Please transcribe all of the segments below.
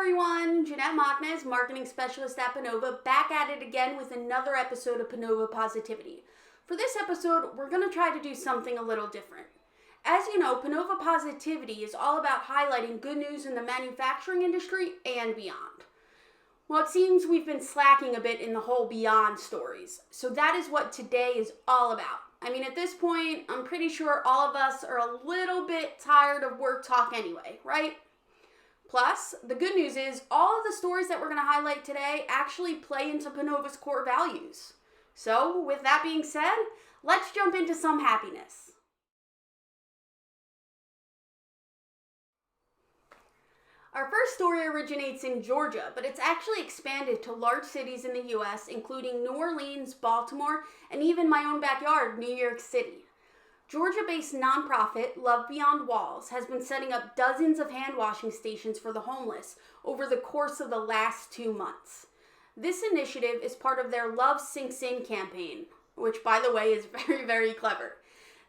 everyone, Jeanette Machnes, Marketing Specialist at Panova, back at it again with another episode of Panova Positivity. For this episode, we're going to try to do something a little different. As you know, Panova Positivity is all about highlighting good news in the manufacturing industry and beyond. Well, it seems we've been slacking a bit in the whole beyond stories, so that is what today is all about. I mean, at this point, I'm pretty sure all of us are a little bit tired of work talk anyway, right? Plus, the good news is all of the stories that we're going to highlight today actually play into Panova's core values. So, with that being said, let's jump into some happiness. Our first story originates in Georgia, but it's actually expanded to large cities in the U.S., including New Orleans, Baltimore, and even my own backyard, New York City. Georgia-based nonprofit Love Beyond Walls has been setting up dozens of hand-washing stations for the homeless over the course of the last 2 months. This initiative is part of their Love Sinks In campaign, which, by the way, is very, very clever.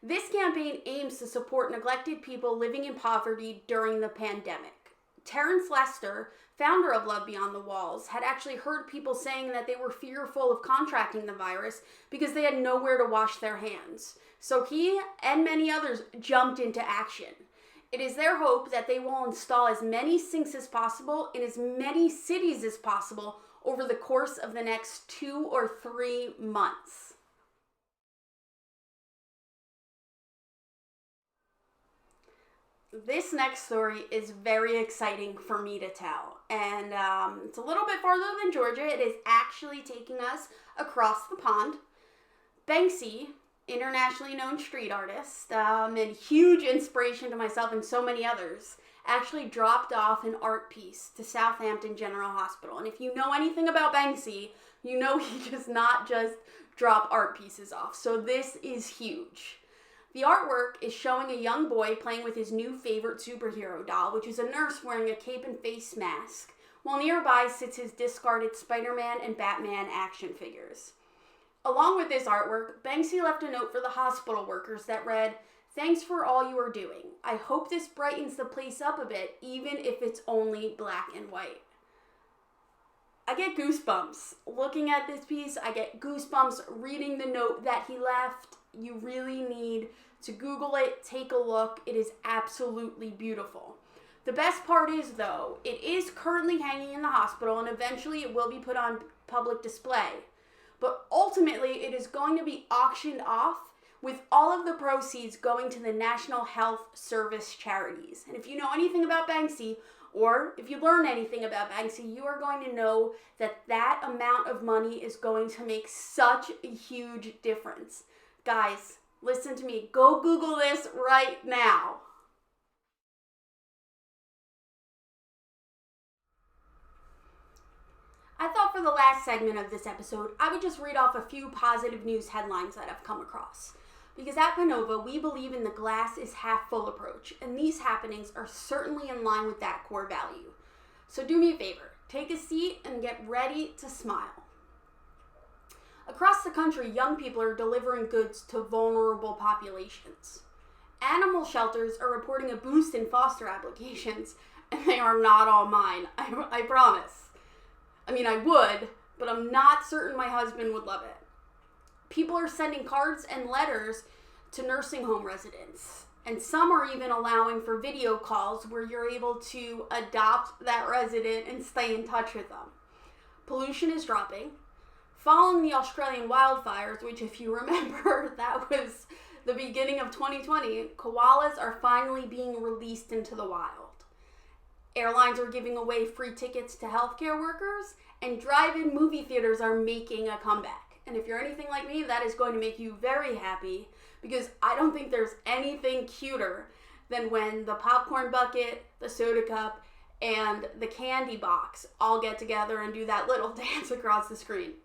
This campaign aims to support neglected people living in poverty during the pandemic. Terrence Lester, founder of Love Beyond the Walls, had actually heard people saying that they were fearful of contracting the virus because they had nowhere to wash their hands. So he and many others jumped into action. It is their hope that they will install as many sinks as possible in as many cities as possible over the course of the next 2 or 3 months. This next story is very exciting for me to tell, and it's a little bit farther than Georgia. It is actually taking us across the pond. Banksy, internationally known street artist, and huge inspiration to myself and so many others, actually dropped off an art piece to Southampton General Hospital. And if you know anything about Banksy, you know he does not just drop art pieces off. So this is huge. The artwork is showing a young boy playing with his new favorite superhero doll, which is a nurse wearing a cape and face mask, while nearby sits his discarded Spider-Man and Batman action figures. Along with this artwork, Banksy left a note for the hospital workers that read, "Thanks for all you are doing. I hope this brightens the place up a bit, even if it's only black and white." I get goosebumps looking at this piece. I get goosebumps reading the note that he left. You really need to Google it, take a look. It is absolutely beautiful. The best part is, though, it is currently hanging in the hospital and eventually it will be put on public display. But ultimately, it is going to be auctioned off with all of the proceeds going to the National Health Service charities. And if you know anything about Banksy, or if you learn anything about Banksy, you are going to know that that amount of money is going to make such a huge difference. Guys, listen to me. Go Google this right now. I thought for the last segment of this episode, I would just read off a few positive news headlines that I've come across. Because at Panova, we believe in the glass is half full approach, and these happenings are certainly in line with that core value. So do me a favor, take a seat and get ready to smile. Across the country, young people are delivering goods to vulnerable populations. Animal shelters are reporting a boost in foster applications, and they are not all mine, I promise. I mean, I would, but I'm not certain my husband would love it. People are sending cards and letters to nursing home residents, and some are even allowing for video calls where you're able to adopt that resident and stay in touch with them. Pollution is dropping. Following the Australian wildfires, which if you remember, that was the beginning of 2020, koalas are finally being released into the wild. Airlines are giving away free tickets to healthcare workers, and drive-in movie theaters are making a comeback. And if you're anything like me, that is going to make you very happy, because I don't think there's anything cuter than when the popcorn bucket, the soda cup, and the candy box all get together and do that little dance across the screen.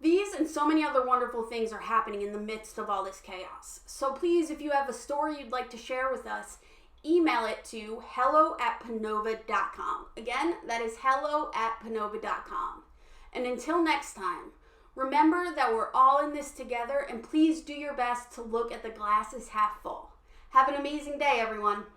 These and so many other wonderful things are happening in the midst of all this chaos. So please, if you have a story you'd like to share with us, email it to hello@panova.com. Again, that is hello@panova.com. And until next time, remember that we're all in this together, and please do your best to look at the glass as half full. Have an amazing day, everyone.